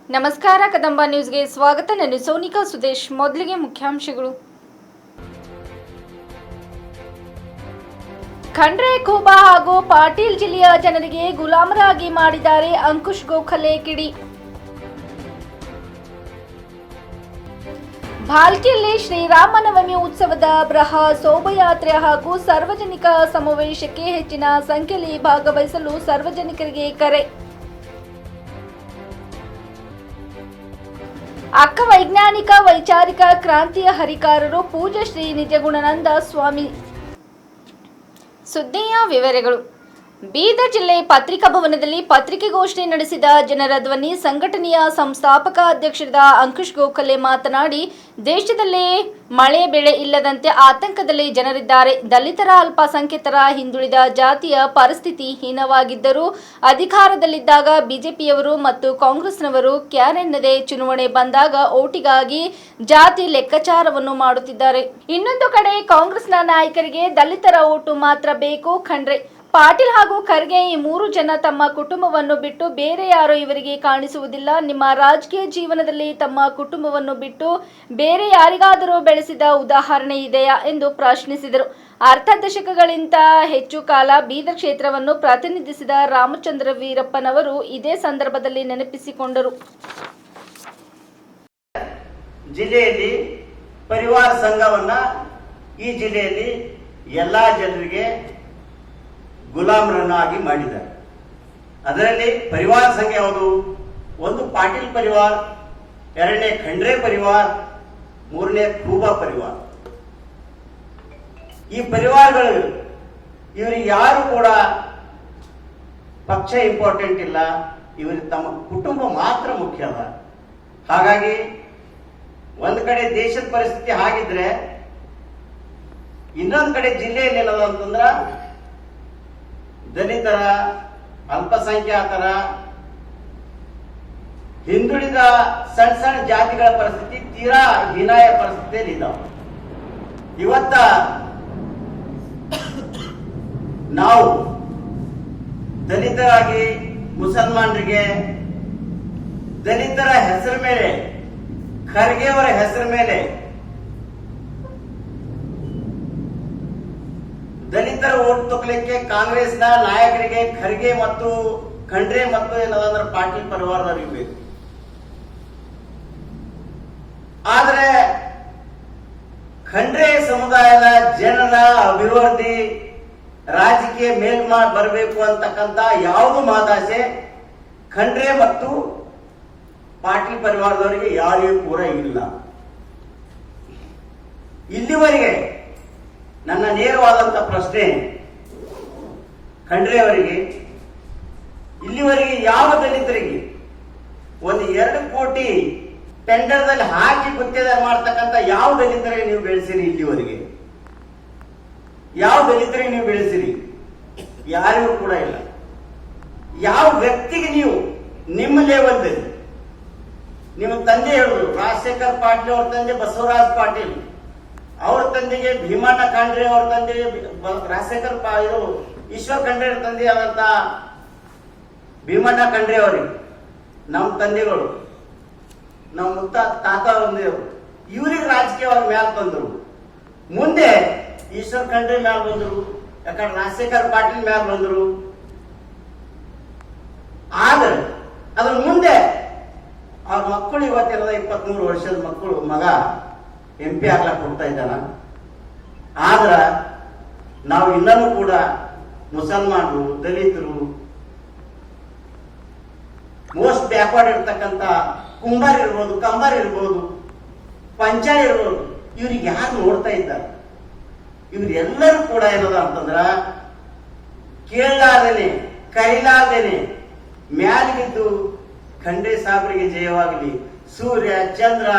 ನಮಸ್ಕಾರ, ಕದಂಬ ನ್ಯೂಸ್ಗೆ ಸ್ವಾಗತ. ನಾನು ಸೋನಿಕಾ ಸುದೇಶ್. ಮೊದಲಿಗೆ ಮುಖ್ಯಾಂಶಗಳು. ಖಂಡ್ರೆ ಖೂಬಾ ಹಾಗೂ ಪಾಟೀಲ್ ಜಿಲ್ಲೆಯ ಜನರಿಗೆ ಗುಲಾಮರಾಗಿ ಮಾಡಿದ್ದಾರೆ ಅಂಕುಶ್ ಗೋಖಲೆ ಕಿಡಿ. ಭಾಲ್ಕಿಯಲ್ಲಿ ಶ್ರೀರಾಮನವಮಿ ಉತ್ಸವದ ಬೃಹತ್ ಶೋಭಾಯಾತ್ರೆ ಹಾಗೂ ಸಾರ್ವಜನಿಕ ಸಮಾವೇಶಕ್ಕೆ ಹೆಚ್ಚಿನ ಸಂಖ್ಯೆಯಲ್ಲಿ ಭಾಗವಹಿಸಲು ಸಾರ್ವಜನಿಕರಿಗೆ ಕರೆ. ಅಕ್ಕ ವೈಜ್ಞಾನಿಕ ವೈಚಾರಿಕ ಕ್ರಾಂತಿಯ ಹರಿಕಾರರು ಪೂಜ್ಯ ಶ್ರೀ ನಿಜಗುಣಾನಂದ ಸ್ವಾಮಿ. ಸುದ್ದಿಯ ವಿವರಗಳು. ಬೀದರ್ ಜಿಲ್ಲೆ ಪತ್ರಿಕಾ ಭವನದಲ್ಲಿ ಪತ್ರಿಕಾಗೋಷ್ಠಿ ನಡೆಸಿದ ಜನರ ಧ್ವನಿ ಸಂಘಟನೆಯ ಸಂಸ್ಥಾಪಕ ಅಧ್ಯಕ್ಷರಾದ ಅಂಕುಶ್ ಗೋಖಲೆ ಮಾತನಾಡಿ, ದೇಶದಲ್ಲಿ ಮಳೆ ಬೆಳೆ ಇಲ್ಲದಂತೆ ಆತಂಕದಲ್ಲಿ ಜನರಿದ್ದಾರೆ. ದಲಿತರ, ಅಲ್ಪಸಂಖ್ಯಾತರ, ಹಿಂದುಳಿದ ಜಾತಿಯ ಪರಿಸ್ಥಿತಿ ಹೀನವಾಗಿದ್ದರೂ ಅಧಿಕಾರದಲ್ಲಿದ್ದಾಗ ಬಿಜೆಪಿಯವರು ಮತ್ತು ಕಾಂಗ್ರೆಸ್ನವರು ಕ್ಯಾರ್ ಎನ್ನದೆ ಚುನಾವಣೆ ಬಂದಾಗ ಓಟಿಗಾಗಿ ಜಾತಿ ಲೆಕ್ಕಾಚಾರವನ್ನು ಮಾಡುತ್ತಿದ್ದಾರೆ. ಇನ್ನೊಂದು ಕಡೆ ಕಾಂಗ್ರೆಸ್ನ ನಾಯಕರಿಗೆ ದಲಿತರ ಓಟು ಮಾತ್ರ ಬೇಕು. ಖಂಡ್ರೆ, ಪಾಟೀಲ್ ಹಾಗೂ ಖರ್ಗೆ ಈ ಮೂರು ಜನ ತಮ್ಮ ಕುಟುಂಬವನ್ನು ಬಿಟ್ಟು ಬೇರೆ ಯಾರೂ ಇವರಿಗೆ ಕಾಣಿಸುವುದಿಲ್ಲ. ನಿಮ್ಮ ರಾಜಕೀಯ ಜೀವನದಲ್ಲಿ ತಮ್ಮ ಕುಟುಂಬವನ್ನು ಬಿಟ್ಟು ಬೇರೆ ಯಾರಿಗಾದರೂ ಬೆಳೆಸಿದ ಉದಾಹರಣೆ ಇದೆಯಾ ಎಂದು ಪ್ರಶ್ನಿಸಿದರು. ಅರ್ಧ ದಶಕಗಳಿಗಿಂತ ಹೆಚ್ಚು ಕಾಲ ಬೀದರ್ ಕ್ಷೇತ್ರವನ್ನು ಪ್ರತಿನಿಧಿಸಿದ ರಾಮಚಂದ್ರ ವೀರಪ್ಪನವರು ಇದೇ ಸಂದರ್ಭದಲ್ಲಿ ನೆನಪಿಸಿಕೊಂಡರು. ಜಿಲ್ಲೆಯಲ್ಲಿ ಪರಿವಾರ ಸಂಘವನ್ನ ಈ ಜಿಲ್ಲೆಯಲ್ಲಿ ಎಲ್ಲಾ ಜನರಿಗೆ ಗುಲಾಮರನ್ನಾಗಿ ಮಾಡಿದ್ದಾರೆ. ಅದರಲ್ಲಿ ಪರಿವಾರ ಸಂಘ ಯಾವುದು? ಒಂದು ಪಾಟೀಲ್ ಪರಿವಾರ, ಎರಡನೇ ಖಂಡ್ರೆ ಪರಿವಾರ, ಮೂರನೇ ಖೂಬಾ ಪರಿವಾರ. ಈ ಪರಿವಾರಗಳು ಇವರಿಗೆ ಯಾರು ಕೂಡ ಪಕ್ಷ ಇಂಪಾರ್ಟೆಂಟ್ ಇಲ್ಲ, ಇವರಿಗೆ ತಮ್ಮ ಕುಟುಂಬ ಮಾತ್ರ ಮುಖ್ಯ ಅದ. ಹಾಗಾಗಿ ಒಂದ್ ಕಡೆ ದೇಶದ ಪರಿಸ್ಥಿತಿ ಹಾಗಿದ್ರೆ, ಇನ್ನೊಂದ್ ಕಡೆ ಜಿಲ್ಲೆಯಲ್ಲಿ ಏನದ ಅಂತಂದ್ರ ದಲಿತರ, ಅಲ್ಪಸಂಖ್ಯಾತರ, ಹಿಂದುಳಿದ ಸಣ್ಣ ಸಣ್ಣ ಜಾತಿಗಳ ಪರಿಸ್ಥಿತಿ ತೀರಾ ಹೀನಾಯ ಪರಿಸ್ಥಿತಿಯಲ್ಲಿ ಇದ್ದಾವೆ. ಇವತ್ತ ನಾವು ದಲಿತರಾಗಿ ಮುಸಲ್ಮಾನರಿಗೆ ದಲಿತರ ಹೆಸರ ಮೇಲೆ, ಖರ್ಗೆ ಅವರ ಹೆಸರ ಮೇಲೆ ದಲಿತರ ಓಟ್ ತಗೊಳ್ಳಿಕ್ಕೆ ಕಾಂಗ್ರೆಸ್ನ ನಾಯಕರಿಗೆ ಖರ್ಗೆ ಮತ್ತು ಖಂಡ್ರೆ ಮತ್ತು ಏನದಂದ್ರೆ ಪಾಟೀಲ್ ಪರಿವಾರದವರಿಗೆ ಬೇಕು. ಆದ್ರೆ ಖಂಡ್ರೆ ಸಮುದಾಯದ ಜನರ ಅಭಿವೃದ್ಧಿ, ರಾಜಕೀಯ ಮೇಲ್ಮಾ ಬರಬೇಕು ಅಂತಕ್ಕಂಥ ಯಾವುದು ಮಾತಾಸೆ ಖಂಡ್ರೆ ಮತ್ತು ಪಾಟೀಲ್ ಪರಿವಾರದವರಿಗೆ ಯಾರಿಗೂ ಕೂಡ ಇಲ್ಲ. ಇಲ್ಲಿವರೆಗೆ ನನ್ನ ನೇರವಾದಂತ ಪ್ರಶ್ನೆ ಖಂಡ್ರೆ ಅವರಿಗೆ, ಇಲ್ಲಿವರೆಗೆ ಯಾವ ದಲಿತರಿಗೆ ಒಂದು 2 ಕೋಟಿ ಟೆಂಡರ್ದಲ್ಲಿ ಹಾಕಿ ಗುತ್ತಿಗೆದಾರ ಮಾಡ್ತಕ್ಕಂಥ ಯಾವ ದಲಿತರಿಗೆ ನೀವು ಬೆಳೆಸಿರಿ? ಇಲ್ಲಿವರೆಗೆ ಯಾವ ದಲಿತರಿಗೆ ನೀವು ಬೆಳೆಸಿರಿ? ಯಾರಿಗೂ ಕೂಡ ಇಲ್ಲ. ಯಾವ ವ್ಯಕ್ತಿಗೆ ನೀವು ನಿಮ್ಮ ಲೆವೆಲ್ದಲ್ಲಿ, ನಿಮ್ಮ ತಂದೆ ಹೇಳಿದ್ರು, ರಾಜಶೇಖರ್ ಪಾಟೀಲ್ ಅವ್ರ ತಂದೆ ಬಸವರಾಜ್ ಪಾಟೀಲ್, ಅವ್ರ ತಂದೆಗೆ ಭೀಮಣ್ಣ ಖಂಡ್ರೆ, ಅವ್ರ ತಂದೆ ರಾಜಶೇಖರ್ ಈಶ್ವರ್ ಖಂಡ್ರೆ ತಂದೆ ಆದಂತ ಭೀಮಣ್ಣ ಖಂಡ್ರೆ ಅವರಿಗೆ, ನಮ್ಮ ತಂದೆಗಳು, ನಮ್ಮ ಮುತ್ತ ತಾತ ಬಂದೇವರು, ಇವ್ರಿಗೆ ರಾಜಕೀಯವಾಗಿ ಮ್ಯಾಲ್ ಬಂದರು. ಮುಂದೆ ಈಶ್ವರ್ ಖಂಡ್ರೆ ಮ್ಯಾಲ್ ಬಂದರು, ಯಾಕಂದ್ರೆ ರಾಜಶೇಖರ್ ಪಾಟೀಲ್ ಮ್ಯಾಲ್ ಬಂದರು. ಆದ್ರೆ ಅದ್ರ ಮುಂದೆ ಅವ್ರ ಮಕ್ಕಳು ಇವತ್ತೆಲ್ಲ 23 ವರ್ಷದ ಮಕ್ಕಳು, ಮಗ MP ಆಗ್ಲಕ್ಕೆ ಕೊಡ್ತಾ ಇದ್ದಾನ. ಆದ್ರ ನಾವು ಇನ್ನೂ ಕೂಡ ಮುಸಲ್ಮಾನರು, ದಲಿತರು, ಮೋಸ್ಟ್ ಬ್ಯಾಕ್ವರ್ಡ್ ಇರ್ತಕ್ಕಂಥ ಕುಂಬಾರ್ ಇರ್ಬೋದು, ಕಂಬಾರ್ ಇರ್ಬೋದು, ಪಂಚಾಯತ್ ಇರ್ಬೋದು, ಇವ್ರಿಗೆ ಯಾರು ನೋಡ್ತಾ ಇದ್ದಾರೆ? ಇವ್ರೆಲ್ಲರೂ ಕೂಡ ಏನದ ಅಂತಂದ್ರ ಕೇಳಲಾರ್ದೇನೆ, ಕೈಲಾರ್ದೇನೆ ಮ್ಯಾಲಿಗಿದ್ದು ಖಂಡ್ರೆ ಸಾಬ್ರಿಗೆ ಜಯವಾಗಲಿ, ಸೂರ್ಯ ಚಂದ್ರ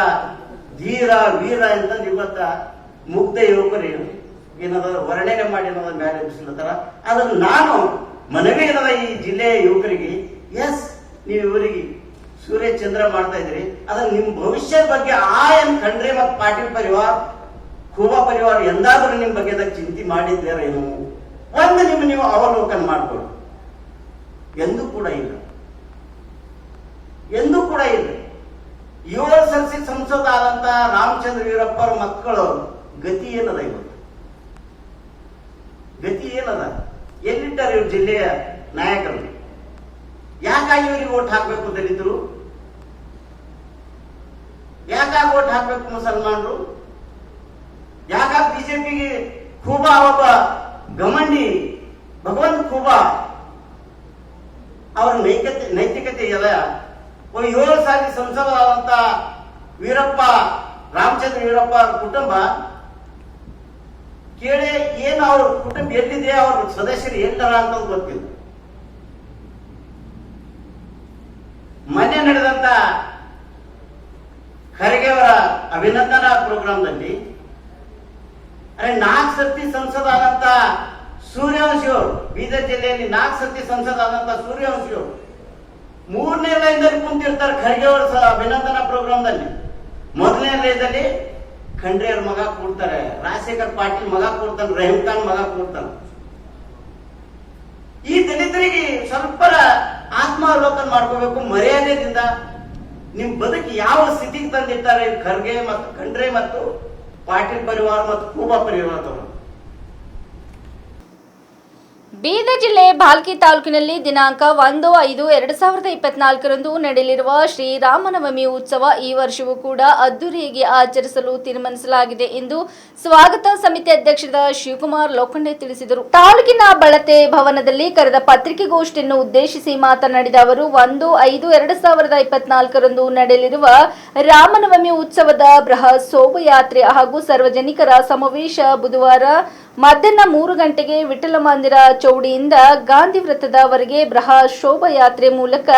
ಧೀರ ವೀರ ಅಂತ ಇವತ್ತ ಮುಗ್ಧ ಯುವಕರು ಏನದ ವರ್ಣನೆ ಮಾಡಿ ಏನದ ಮೇಲೆ ಬಿಸಿಲತ್ತಾರ. ಅದನ್ನು ನಾನು ಮನವಿ ಏನದ ಈ ಜಿಲ್ಲೆಯ ಯುವಕರಿಗೆ, ಎಸ್ ನೀವು ಇವರಿಗೆ ಸೂರ್ಯ ಚಂದ್ರ ಮಾಡ್ತಾ ಇದ್ರಿ, ಅದನ್ನ ನಿಮ್ ಭವಿಷ್ಯದ ಬಗ್ಗೆ ಖಂಡ್ರೆ ಮತ್ತು ಪಾಟೀಲ್ ಪರಿವಾರ, ಖೂಬಾ ಪರಿವಾರ ಎಂದಾದ್ರೂ ನಿಮ್ ಬಗ್ಗೆ ಚಿಂತೆ ಮಾಡಿದ್ದೇರೇನು? ಒಂದು ನೀವು ಅವಲೋಕನ ಮಾಡ್ಕೊಳ್ಳಿ. ಎಂದೂ ಕೂಡ ಇಲ್ಲ. ಎಂದೂ ಕೂಡ ಇಲ್ಲ. ಯುವ ಸಂಸೆ ಸಂಸದ ಆದಂತ ರಾಮಚಂದ್ರ ವೀರಪ್ಪ ಅವ್ರ ಮಕ್ಕಳು ಗತಿ ಏನದ ಇವತ್ತು? ಗತಿ ಏನದ? ಎಲ್ಲಿಟ್ಟಾರೆ ಇವ್ರ ಜಿಲ್ಲೆಯ ನಾಯಕರು? ಯಾಕಾಗಿ ಇವರಿಗೆ ಓಟ್ ಹಾಕ್ಬೇಕು ದಲಿತರು? ಯಾಕಾಗಿ ಓಟ್ ಹಾಕ್ಬೇಕು ಮುಸಲ್ಮಾನರು? ಯಾಕಾಗಿ ಬಿಜೆಪಿಗೆ ಖೂಬಾ ಒಬ್ಬ ಗಮಂಡಿ ಭಗವಂತ ಖೂಬಾ ಅವರ ನೈತಿಕತೆ ಎಲ್ಲ ಒಂದು 7 ಸಾರಿ ಸಂಸದರಾದಂತ ವೀರಪ್ಪ ರಾಮಚಂದ್ರ ವೀರಪ್ಪ ಅವ್ರ ಕುಟುಂಬ ಕೇಳಿ ಏನು ಅವ್ರ ಕುಟುಂಬ ಎಲ್ಲಿದೆ, ಅವ್ರ ಸದಸ್ಯರು ಎಲ್ಲರ ಅಂತ ಗೊತ್ತಿಲ್ಲ. ಮೊನ್ನೆ ನಡೆದಂತ ಖರ್ಗೆ ಅವರ ಅಭಿನಂದನಾ ಪ್ರೋಗ್ರಾಂದಲ್ಲಿ 4 ಸರ್ತಿ ಸಂಸದ ಆದಂತ ಸೂರ್ಯವಂಶಿ ಅವರು, ಬೀದರ್ ಜಿಲ್ಲೆಯಲ್ಲಿ 4 ಸರ್ತಿ ಸಂಸದ ಆದಂತ ಸೂರ್ಯವಂಶಿ ಅವರು 3ನೇ ಲೈನ್ದಲ್ಲಿ ಕುಂತಿರ್ತಾರೆ ಖರ್ಗೆ ಅವರ ಅಭಿನಂದನಾ ಪ್ರೋಗ್ರಾಂದಲ್ಲಿ. 1ನೇ ಲೈನ್ದಲ್ಲಿ ಖಂಡ್ರೆ ಅವ್ರ ಮಗ ಕೂಡ್ತಾರೆ, ರಾಜಶೇಖರ್ ಪಾಟೀಲ್ ಮಗ ಕೂಡ್ತಾನೆ, ರಹೀಂ ಖಾನ್ ಮಗ ಕೂಡ್ತಾನೆ. ಈ ದಲಿತರಿಗೆ ಸ್ವಲ್ಪ ಆತ್ಮಾವಲೋಕನ ಮಾಡ್ಕೋಬೇಕು. ಮರ್ಯಾದೆಯಿಂದ ನಿಮ್ ಬದುಕಿ ಯಾವ ಸ್ಥಿತಿಗೆ ತಂದಿರ್ತಾರೆ ಖರ್ಗೆ ಮತ್ತು ಖಂಡ್ರೆ ಮತ್ತು ಪಾಟೀಲ್ ಪರಿವಾರ ಮತ್ತು ಖೂಬಾ ಪರಿವಾರದವರು. ಬೀದರ್ ಜಿಲ್ಲೆ ಭಾಲ್ಕಿ ತಾಲೂಕಿನಲ್ಲಿ ದಿನಾಂಕ 1/5/2024 ನಡೆಯಲಿರುವ ಶ್ರೀರಾಮನವಮಿ ಉತ್ಸವ ಈ ವರ್ಷವೂ ಕೂಡ ಅದ್ದೂರಿಯಾಗಿ ಆಚರಿಸಲು ತೀರ್ಮಾನಿಸಲಾಗಿದೆ ಎಂದು ಸ್ವಾಗತ ಸಮಿತಿ ಅಧ್ಯಕ್ಷರಾದ ಶಿವಕುಮಾರ್ ಲೋಖಂಡೆ ತಿಳಿಸಿದರು. ತಾಲೂಕಿನ ಬಳತೆ ಭವನದಲ್ಲಿ ಕರೆದ ಪತ್ರಿಕೆಗೋಷ್ಠಿಯನ್ನು ಉದ್ದೇಶಿಸಿ ಮಾತನಾಡಿದ ಅವರು 1/5/2024 ನಡೆಯಲಿರುವ ರಾಮನವಮಿ ಉತ್ಸವದ ಬೃಹತ್ ಶೋಭಾಯಾತ್ರೆ ಹಾಗೂ ಸಾರ್ವಜನಿಕರ ಸಮಾವೇಶ ಬುಧವಾರ ಮಧ್ಯಾಹ್ನ 3 ಗಂಟೆಗೆ ವಿಠಲ ಮಂದಿರ ಚೌಡಿಯಿಂದ ಗಾಂಧಿ ವೃತ್ತದವರೆಗೆ ಬೃಹತ್ ಶೋಭಾಯಾತ್ರೆ ಮೂಲಕ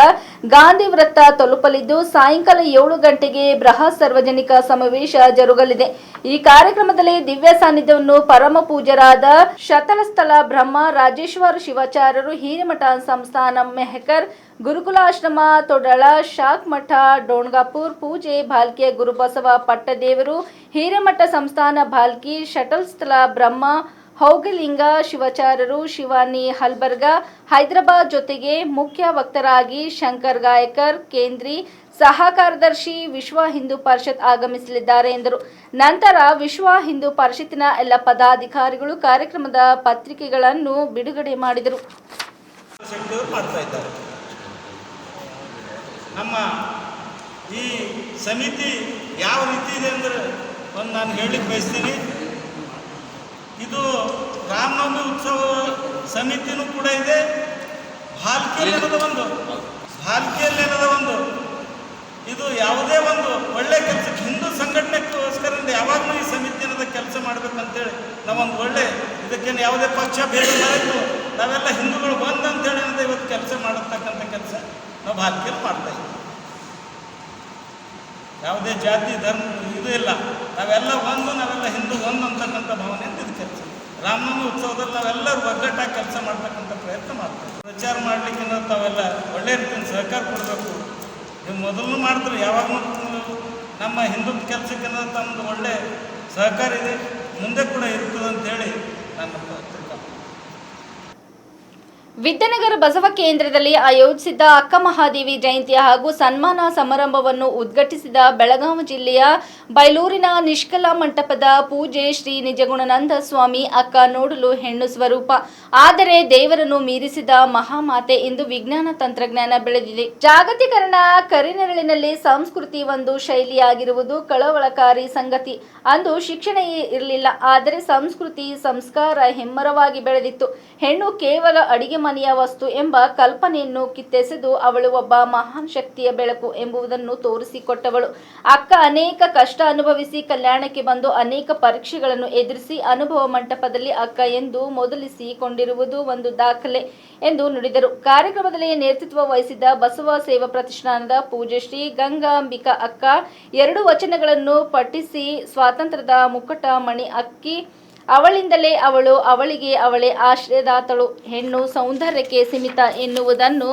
ಗಾಂಧಿ ವೃತ್ತ ತಲುಪಲಿದ್ದು ಸಾಯಂಕಾಲ 7 ಗಂಟೆಗೆ ಬೃಹತ್ ಸಾರ್ವಜನಿಕ ಸಮಾವೇಶ ಜರುಗಲಿದೆ. ಈ ಕಾರ್ಯಕ್ರಮದಲ್ಲಿ ದಿವ್ಯ ಸಾನ್ನಿಧ್ಯವನ್ನು ಪರಮ ಪೂಜ್ಯರಾದ ಶತಸ್ಥಲ ಬ್ರಹ್ಮ ರಾಜೇಶ್ವರ ಶಿವಾಚಾರ್ಯರು, ಹಿರೇಮಠ ಸಂಸ್ಥಾನ ಮೆಹಕರ್, ಗುರುಕುಲಾಶ್ರಮ ತೊಡಳ, ಶಾಖ್ ಮಠ ಡೋಣಗಾಪುರ್, ಪೂಜೆ ಭಾಲ್ಕಿಯ ಗುರುಬಸವ ಪಟ್ಟದೇವರು, ಹಿರೇಮಠ ಸಂಸ್ಥಾನ ಭಾಲ್ಕಿ, ಶಟಲ್ಸ್ಥಲ ಬ್ರಹ್ಮ ಹೌಗಲಿಂಗ ಶಿವಾಚಾರ್ಯರು, ಶಿವಾನಿ ಹಲ್ಬರ್ಗ, ಹೈದರಾಬಾದ್ ಜೊತೆಗೆ ಮುಖ್ಯ ವಕ್ತರಾಗಿ ಶಂಕರ್ ಗಾಯಕರ್, ಕೇಂದ್ರಿ ಸಹ ಕಾರ್ಯದರ್ಶಿ ವಿಶ್ವ ಹಿಂದೂ ಪರಿಷತ್ ಆಗಮಿಸಲಿದ್ದಾರೆ ಎಂದರು. ನಂತರ ವಿಶ್ವ ಹಿಂದೂ ಪರಿಷತ್ತಿನ ಎಲ್ಲ ಪದಾಧಿಕಾರಿಗಳು ಕಾರ್ಯಕ್ರಮದ ಪತ್ರಿಕೆಗಳನ್ನು ಬಿಡುಗಡೆ ಮಾಡಿದರು. ನಮ್ಮ ಈ ಸಮಿತಿ ಯಾವ ರೀತಿ ಇದೆ ಅಂದರೆ ನಾನು ಹೇಳಲಿಕ್ಕೆ ಬಯಸ್ತೀನಿ. ಇದು ರಾಮನವಮಿ ಉತ್ಸವ ಸಮಿತಿನೂ ಕೂಡ ಇದೆ. ಭಾಲ್ಕಿಯಲ್ಲಿ ಒಂದು ಇದು ಯಾವುದೇ ಒಂದು ಒಳ್ಳೆ ಕೆಲಸಕ್ಕೆ ಹಿಂದೂ ಸಂಘಟನೆಗೋಸ್ಕರ ಯಾವಾಗಲೂ ಈ ಸಮಿತಿ ಅನ್ನೋದು ಕೆಲಸ ಮಾಡಬೇಕಂತೇಳಿ ನಾವೊಂದು ಒಳ್ಳೆ ಇದಕ್ಕೇನು ಯಾವುದೇ ಪಕ್ಷ ಭೇದ ಮಾಡಿದ್ದು ನಾವೆಲ್ಲ ಹಿಂದೂಗಳು ಬಂದು ಅಂತೇಳಿ ಅನ್ನೋದು ಇವತ್ತು ಕೆಲಸ ಮಾಡತಕ್ಕಂಥ ಕೆಲಸ ನಾವು ಭಾಲ್ಕಿಯಲ್ಲಿ ಮಾಡ್ತಾ ಇದ್ದೀವಿ. ಯಾವುದೇ ಜಾತಿ ಧರ್ಮ ಇದು ಇಲ್ಲ, ನಾವೆಲ್ಲ ನಾವೆಲ್ಲ ಹಿಂದೂ ಒಂದು ಅಂತಕ್ಕಂಥ ಭಾವನೆಯಿಂದ ಇದು ಕೆಲಸ. ರಾಮನವಮಿ ಉತ್ಸವದಲ್ಲಿ ನಾವೆಲ್ಲರೂ ಒಗ್ಗಟ್ಟಾಗಿ ಕೆಲಸ ಮಾಡ್ತಕ್ಕಂಥ ಪ್ರಯತ್ನ ಮಾಡ್ತೀವಿ. ಪ್ರಚಾರ ಮಾಡಲಿಕ್ಕೆ ತಾವೆಲ್ಲ ಒಳ್ಳೆ ರೀತಿಯಿಂದ ಸಹಕಾರ ಕೊಡಬೇಕು. ನೀವು ಮೊದಲು ಮಾಡಿದ್ರು ಯಾವಾಗಲೂ ನಮ್ಮ ಹಿಂದೂ ಕೆಲಸಕ್ಕೆ ತಮ್ಮದು ಒಳ್ಳೆ ಸಹಕಾರ ಇದೆ, ಮುಂದೆ ಕೂಡ ಇರ್ತದೆ ಅಂತೇಳಿ ನನ್ನ ವಿದ್ಯಾನಗರ ಬಸವ ಕೇಂದ್ರದಲ್ಲಿ ಆಯೋಜಿಸಿದ್ದ ಅಕ್ಕ ಮಹಾದೇವಿ ಜಯಂತಿ ಹಾಗೂ ಸನ್ಮಾನ ಸಮಾರಂಭವನ್ನು ಉದ್ಘಾಟಿಸಿದ ಬೆಳಗಾವಿ ಜಿಲ್ಲೆಯ ಬೈಲೂರಿನ ನಿಷ್ಕಲ ಮಂಟಪದ ಪೂಜೆ ಶ್ರೀ ನಿಜಗುಣಾನಂದ ಸ್ವಾಮಿ ಅಕ್ಕ ನೋಡಲು ಹೆಣ್ಣು ಸ್ವರೂಪ, ಆದರೆ ದೇವರನ್ನು ಮೀರಿಸಿದ ಮಹಾಮಾತೆ ಎಂದು ವಿಜ್ಞಾನ ತಂತ್ರಜ್ಞಾನ ಬೆಳೆದಿದೆ. ಜಾಗತೀಕರಣ ಕರಿನೆರಳಿನಲ್ಲಿ ಸಂಸ್ಕೃತಿ ಒಂದು ಶೈಲಿಯಾಗಿರುವುದು ಕಳವಳಕಾರಿ ಸಂಗತಿ. ಅಂದು ಶಿಕ್ಷಣ ಇರಲಿಲ್ಲ, ಆದರೆ ಸಂಸ್ಕೃತಿ ಸಂಸ್ಕಾರ ಹೆಮ್ಮರವಾಗಿ ಬೆಳೆದಿತ್ತು. ಹೆಣ್ಣು ಕೇವಲ ಅಡಿಗೆ ಮನೆಯ ವಸ್ತು ಎಂಬ ಕಲ್ಪನೆಯನ್ನು ಕಿತ್ತೆಸೆದು ಅವಳು ಒಬ್ಬ ಮಹಾನ್ ಶಕ್ತಿಯ ಬೆಳಕು ಎಂಬುದನ್ನು ತೋರಿಸಿಕೊಟ್ಟವಳು. ಅಕ್ಕ ಅನೇಕ ಕಷ್ಟ ಅನುಭವಿಸಿ ಕಲ್ಯಾಣಕ್ಕೆ ಬಂದು ಅನೇಕ ಪರೀಕ್ಷೆಗಳನ್ನು ಎದುರಿಸಿ ಅನುಭವ ಮಂಟಪದಲ್ಲಿ ಅಕ್ಕ ಎಂದು ಮೊದಲಿಸಿಕೊಂಡಿರುವುದು ಒಂದು ದಾಖಲೆ ಎಂದು ನುಡಿದರು. ಕಾರ್ಯಕ್ರಮದಲ್ಲಿ ನೇತೃತ್ವ ವಹಿಸಿದ್ದ ಬಸವ ಸೇವಾ ಪ್ರತಿಷ್ಠಾನದ ಪೂಜ್ಯ ಶ್ರೀ ಗಂಗಾಂಬಿಕಾ ಅಕ್ಕ 2 ವಚನಗಳನ್ನು ಪಠಿಸಿ ಸ್ವಾತಂತ್ರ್ಯದ ಮುಕ್ಕಟ ಮಣಿ ಅಕ್ಕಿ ಅವಳಿಂದಲೇ ಅವಳು, ಅವಳಿಗೆ ಅವಳೇ ಆಶ್ರಯದಾತಳು, ಹೆಣ್ಣು ಸೌಂದರ್ಯಕ್ಕೆ ಸೀಮಿತ ಎನ್ನುವುದನ್ನು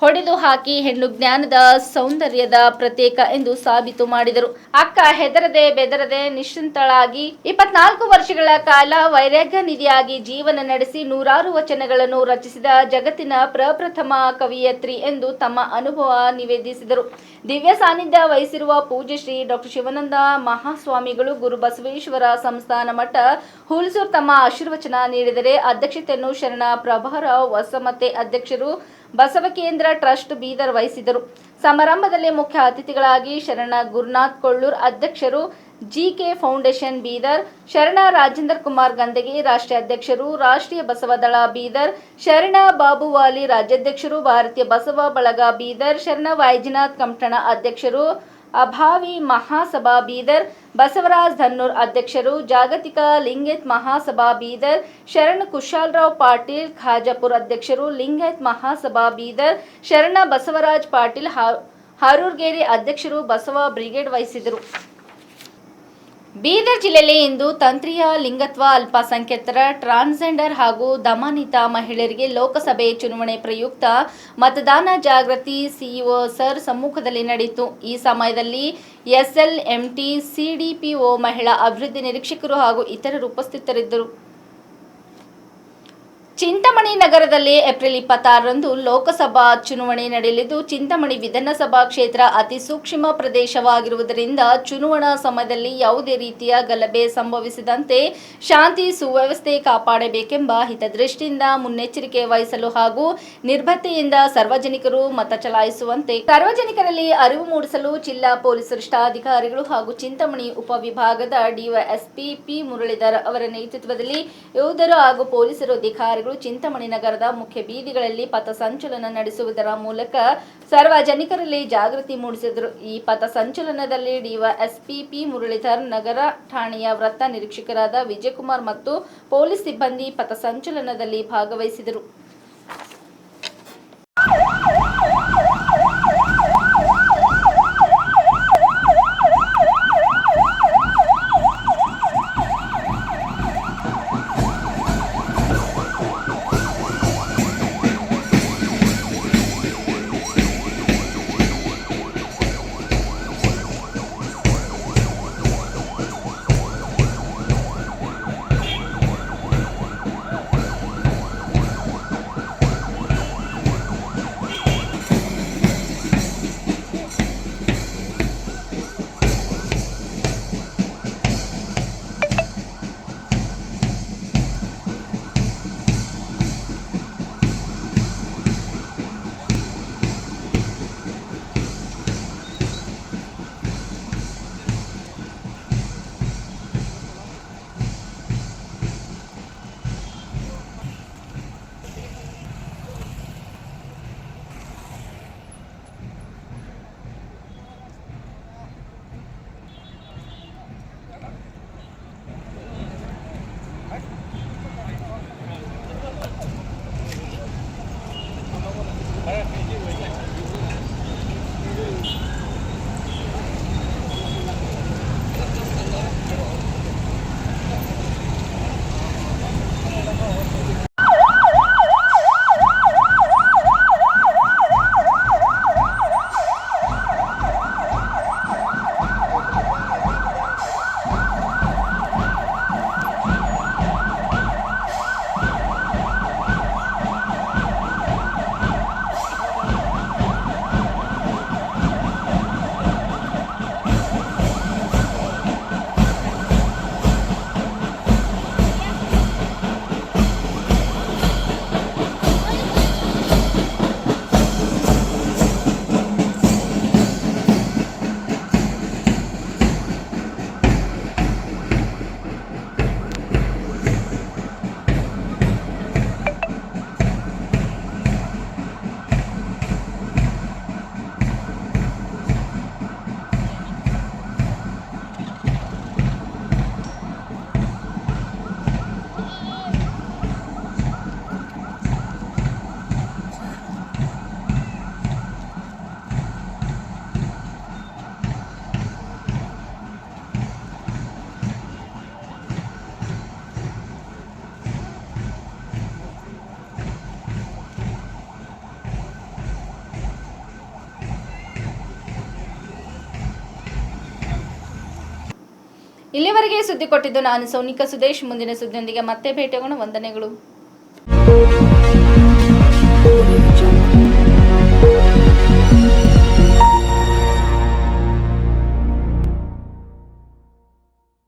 ಹೊಡೆದು ಹಾಕಿ ಹೆಣ್ಣು ಜ್ಞಾನದ ಸೌಂದರ್ಯದ ಪ್ರತ್ಯೇಕ ಎಂದು ಸಾಬೀತು ಮಾಡಿದರು. ಅಕ್ಕ ಹೆದರದೆ ಬೆದರದೆ ನಿಶ್ಚಿಂತಳಾಗಿ 24 ವರ್ಷಗಳ ಕಾಲ ವೈರಾಗ್ಯ ನಿಧಿಯಾಗಿ ಜೀವನ ನಡೆಸಿ ನೂರಾರು ವಚನಗಳನ್ನು ರಚಿಸಿದ ಜಗತ್ತಿನ ಪ್ರಪ್ರಥಮ ಕವಿಯತ್ರಿ ಎಂದು ತಮ್ಮ ಅನುಭವ ನಿವೇದಿಸಿದರು. ದಿವ್ಯ ಸಾನ್ನಿಧ್ಯ ವಹಿಸಿರುವ ಪೂಜ್ಯ ಶ್ರೀ ಡಾ ಶಿವಾನಂದ ಮಹಾಸ್ವಾಮಿಗಳು ಗುರು ಬಸವೇಶ್ವರ ಸಂಸ್ಥಾನ ಮಠ ಹುಲ್ಸೂರು ತಮ್ಮ ಆಶೀರ್ವಚನ ನೀಡಿದರೆ ಅಧ್ಯಕ್ಷತೆಯನ್ನು ಶರಣ ಪ್ರಭಾರ ಹೊಸಮತೆ ಅಧ್ಯಕ್ಷರು ಬಸವ ಕೇಂದ್ರ ಟ್ರಸ್ಟ್ ಬೀದರ್ ವಹಿಸಿದರು. ಸಮಾರಂಭದಲ್ಲಿ ಮುಖ್ಯ ಅತಿಥಿಗಳಾಗಿ ಶರಣ ಗುರುನಾಥ್ ಕೊಳ್ಳೂರ್ ಅಧ್ಯಕ್ಷರು, ಜಿಕೆ ಫೌಂಡೇಶನ್ ಬೀದರ್, ಶರಣ ರಾಜೇಂದ್ರ ಕುಮಾರ್ ಗಂದಗಿ ರಾಷ್ಟ್ರೀಯ ಅಧ್ಯಕ್ಷರು, ರಾಷ್ಟ್ರೀಯ ಬಸವ ದಳ ಬೀದರ್, ಶರಣ ಬಾಬುವಾಲಿ ರಾಜ್ಯಾಧ್ಯಕ್ಷರು, ಭಾರತೀಯ ಬಸವ ಬಳಗ ಬೀದರ್, ಶರಣ ವೈಜನಾಥ್ ಕಮಠಣ ಅಧ್ಯಕ್ಷರು, ಅಭಾವಿ ಮಹಾಸಭಾ ಬೀದರ್, ಬಸವರಾಜ್ ಧನ್ನೂರ್ ಅಧ್ಯಕ್ಷರು, ಜಾಗತಿಕ ಲಿಂಗಾಯತ್ ಮಹಾಸಭಾ ಬೀದರ್, ಶರಣ ಕುಶಾಲರಾವ್ ಪಾಟೀಲ್ ಖಾಜಾಪುರ್ ಅಧ್ಯಕ್ಷರು, ಲಿಂಗಾಯತ್ ಮಹಾಸಭಾ ಬೀದರ್, ಶರಣ ಬಸವರಾಜ್ ಪಾಟೀಲ್ ಹಾರೂರ್ಗೇರಿ ಅಧ್ಯಕ್ಷರು ಬಸವ ಬ್ರಿಗೇಡ್ ವಹಿಸಿದರು. ಬೀದರ್ ಜಿಲ್ಲೆಯಲ್ಲಿ ಇಂದು ತಂತ್ರೀಯ ಲಿಂಗತ್ವ, ಅಲ್ಪಸಂಖ್ಯಾತರ, ಟ್ರಾನ್ಸ್ಜೆಂಡರ್ ಹಾಗೂ ದಮನಿತ ಮಹಿಳೆಯರಿಗೆ ಲೋಕಸಭೆ ಚುನಾವಣೆ ಪ್ರಯುಕ್ತ ಮತದಾನ ಜಾಗೃತಿ ಸಿಇಒ ಸರ್ ಸಮ್ಮುಖದಲ್ಲಿ ನಡೆಯಿತು. ಈ ಸಮಯದಲ್ಲಿ ಎಸ್ಎಲ್ಎಂಟಿ, ಸಿಡಿಪಿಒ, ಮಹಿಳಾ ಅಭಿವೃದ್ಧಿ ನಿರೀಕ್ಷಕರು ಹಾಗೂ ಇತರರು ಉಪಸ್ಥಿತರಿದ್ದರು. ಚಿಂತಾಮಣಿ ನಗರದಲ್ಲಿ ಏಪ್ರಿಲ್ 26ರಂದು ಲೋಕಸಭಾ ಚುನಾವಣೆ ನಡೆಯಲಿದ್ದು, ಚಿಂತಾಮಣಿ ವಿಧಾನಸಭಾ ಕ್ಷೇತ್ರ ಅತಿ ಸೂಕ್ಷ್ಮ ಪ್ರದೇಶವಾಗಿರುವುದರಿಂದ ಚುನಾವಣಾ ಸಮಯದಲ್ಲಿ ಯಾವುದೇ ರೀತಿಯ ಗಲಭೆ ಸಂಭವಿಸದಂತೆ ಶಾಂತಿ ಸುವ್ಯವಸ್ಥೆ ಕಾಪಾಡಬೇಕೆಂಬ ಹಿತದೃಷ್ಟಿಯಿಂದ ಮುನ್ನೆಚ್ಚರಿಕೆ ವಹಿಸಲು ಹಾಗೂ ನಿರ್ಭಯತೆಯಿಂದ ಸಾರ್ವಜನಿಕರು ಮತ ಚಲಾಯಿಸುವಂತೆ ಸಾರ್ವಜನಿಕರಲ್ಲಿ ಅರಿವು ಮೂಡಿಸಲು ಜಿಲ್ಲಾ ಪೊಲೀಸ್ ವರಿಷ್ಠಾಧಿಕಾರಿಗಳು ಹಾಗೂ ಚಿಂತಾಮಣಿ ಉಪವಿಭಾಗದ ಡಿವೈಎಸ್ಪಿ ಪಿ ಮುರಳೀಧರ್ ಅವರ ನೇತೃತ್ವದಲ್ಲಿ ಯೋಧರು ಹಾಗೂ ಪೊಲೀಸರು ಅಧಿಕಾರಿಗಳು ಚಿಂತಾಮಣಿ ನಗರದ ಮುಖ್ಯ ಬೀದಿಗಳಲ್ಲಿ ಪಥಸಂಚಲನ ನಡೆಸುವುದರ ಮೂಲಕ ಸಾರ್ವಜನಿಕರಲ್ಲಿ ಜಾಗೃತಿ ಮೂಡಿಸಿದರು. ಈ ಪಥಸಂಚಲನದಲ್ಲಿ ಡಿವೈಎಸ್ಪಿ ಪಿ ಮುರಳೀಧರ್, ನಗರ ಠಾಣೆಯ ವೃತ್ತ ನಿರೀಕ್ಷಕರಾದ ವಿಜಯಕುಮಾರ್ ಮತ್ತು ಪೊಲೀಸ್ ಸಿಬ್ಬಂದಿ ಪಥಸಂಚಲನದಲ್ಲಿ ಭಾಗವಹಿಸಿದರು. ಇಲ್ಲಿವರೆಗೆ ಸುದ್ದಿ ಕೊಟ್ಟಿದ್ದು ನಾನು ಸೋನಿಕಾ ಸುದೇಶ್. ಮುಂದಿನ ಸುದ್ದಿಯೊಂದಿಗೆ ಮತ್ತೆ ಭೇಟಿಯಾಗೋಣ. ವಂದನೆಗಳು.